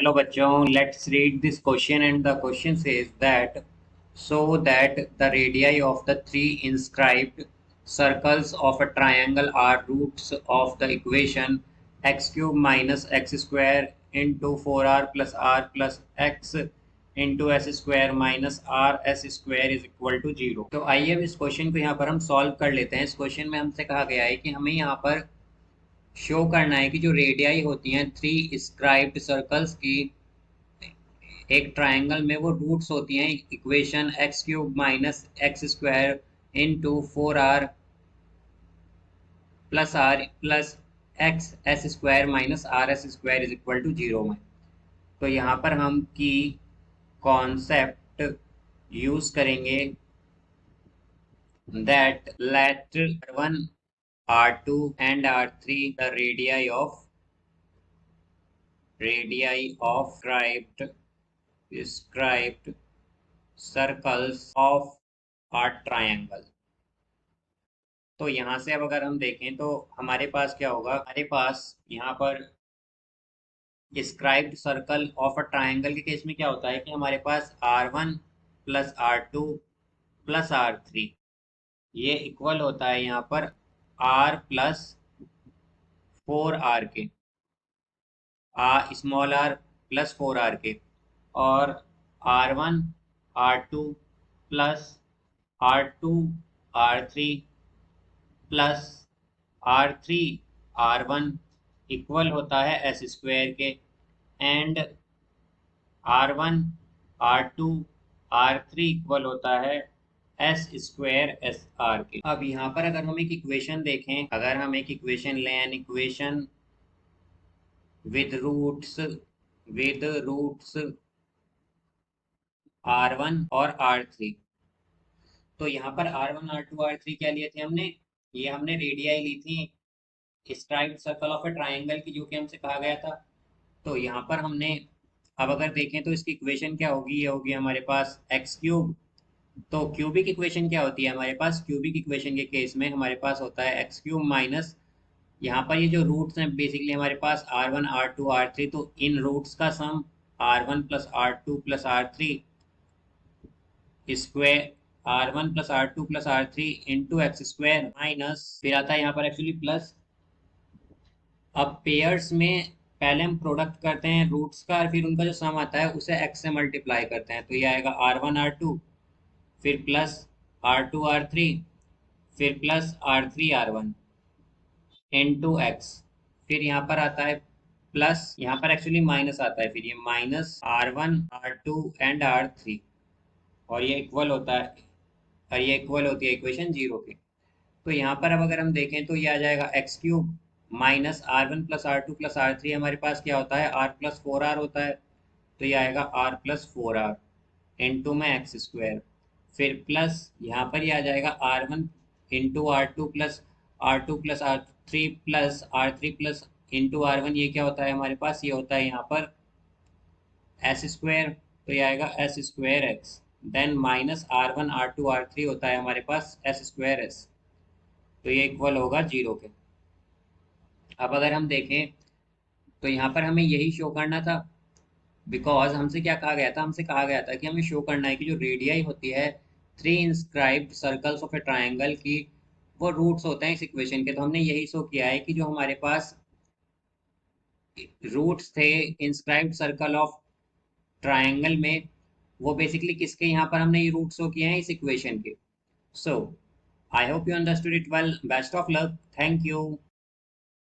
Hello bachon, let's read this question, and the question says that so that the radii of the three inscribed circles of a triangle are roots of the equation x cube minus x square into 4r plus x into s square minus r s square is equal to 0। तो आइए अब इस question को यहाँ पर हम solve कर लेते हैं। इस क्वेश्चन में हमसे कहा गया है कि हमें यहाँ पर शो करना है कि जो रेडियाई होती हैं थ्री स्क्राइब्ड सर्कल्स की एक ट्रायंगल में, वो रूट्स होती हैं equation x cube minus x square into 4r plus x s square minus r s square is equal to 0 में। तो यहाँ पर हम की कॉन्सेप्ट यूज करेंगे that let R1 R2 and R3 the radii of described circles of a triangle। तो यहाँ से अब अगर हम देखें तो हमारे पास क्या होगा, हमारे पास यहाँ पर described circle of a triangle के केस में क्या होता है कि हमारे पास R1 plus R2 plus R3 ये इक्वल होता है यहाँ पर R प्लस 4R के, स्मॉल r प्लस 4r के, और R1 R2 plus R2 R3 plus R3 R1 equal होता है एस स्क्वायर के, and R1 R2 R3 equal होता है एस स्क्वायर एस आर के। अब यहाँ पर अगर हम एक इक्वेशन देखें, अगर हम एक इक्वेशन लें, an equation with roots R1 और R3, तो यहाँ पर R1 R2 R3 क्या लिए थे हमने, ये हमने रेडियाई ली थी striped circle of A triangle की, जो कि हमसे कहा गया था। तो यहाँ पर हमने अब अगर देखें तो इसकी इक्वेशन क्या होगी, ये होगी हमारे पास एक्स क्यूब। तो क्यूबिक इक्वेशन क्या होती है हमारे पास, क्यूबिक इक्वेशन के केस में हमारे पास होता है एक्स क्यूब माइनस, यहाँ पर ये जो रूट्स हैं बेसिकली हमारे पास R1 R2 R3, तो इन रूट्स का सम R1 plus R2 plus R3 square, R1 plus R2 plus R3 into x square minus, फिर आता है यहाँ पर एक्चुअली प्लस। अब पेयर्स में पहले हम प्रोडक्ट करते हैं रूट्स का, और फिर उनका जो सम आता है उसे x से मल्टीप्लाई करते हैं, तो ये आएगा R1 R2 फिर प्लस R2 R3 फिर plus R3 R1 into x, फिर यहाँ पर आता है प्लस, यहाँ पर एक्चुअली माइनस आता है, फिर ये minus R1 R2 and R3, और ये इक्वल होता है, और ये इक्वल होती है इक्वेशन 0 के। तो यहाँ पर अब अगर हम देखें तो ये आ जाएगा x cube minus R1 plus R2 plus R3, हमारे पास क्या होता है R प्लस 4R होता है, तो ये आएगा R प्लस 4R इंटू में एक्स स्क्वायर, फिर प्लस यहाँ पर ये आ जाएगा R1 into R2 plus R3 plus into R1, ये क्या होता है हमारे पास, ये होता है यहाँ पर एस स्क्वायर, तो ये आएगा s square x, then minus R1 R2 R3 होता है हमारे पास एस स्क्वायर एस, तो ये इक्वल होगा 0 के। अब अगर हम देखें तो यहाँ पर हमें यही शो करना था, बिकॉज हमसे क्या कहा गया था, हमसे कहा गया था कि हमें शो करना है कि जो रेडियाई होती है three inscribed circles of A triangle की, वो रूट्स होते हैं इस इक्वेशन के। तो हमने यही शो किया है कि जो हमारे पास रूट्स थे इंस्क्राइब्ड सर्कल ऑफ ट्राइंगल में, वो बेसिकली किसके, यहाँ पर हमने ये रूट शो किए हैं इस इक्वेशन के। So I hope you understood it well, best of luck, thank you.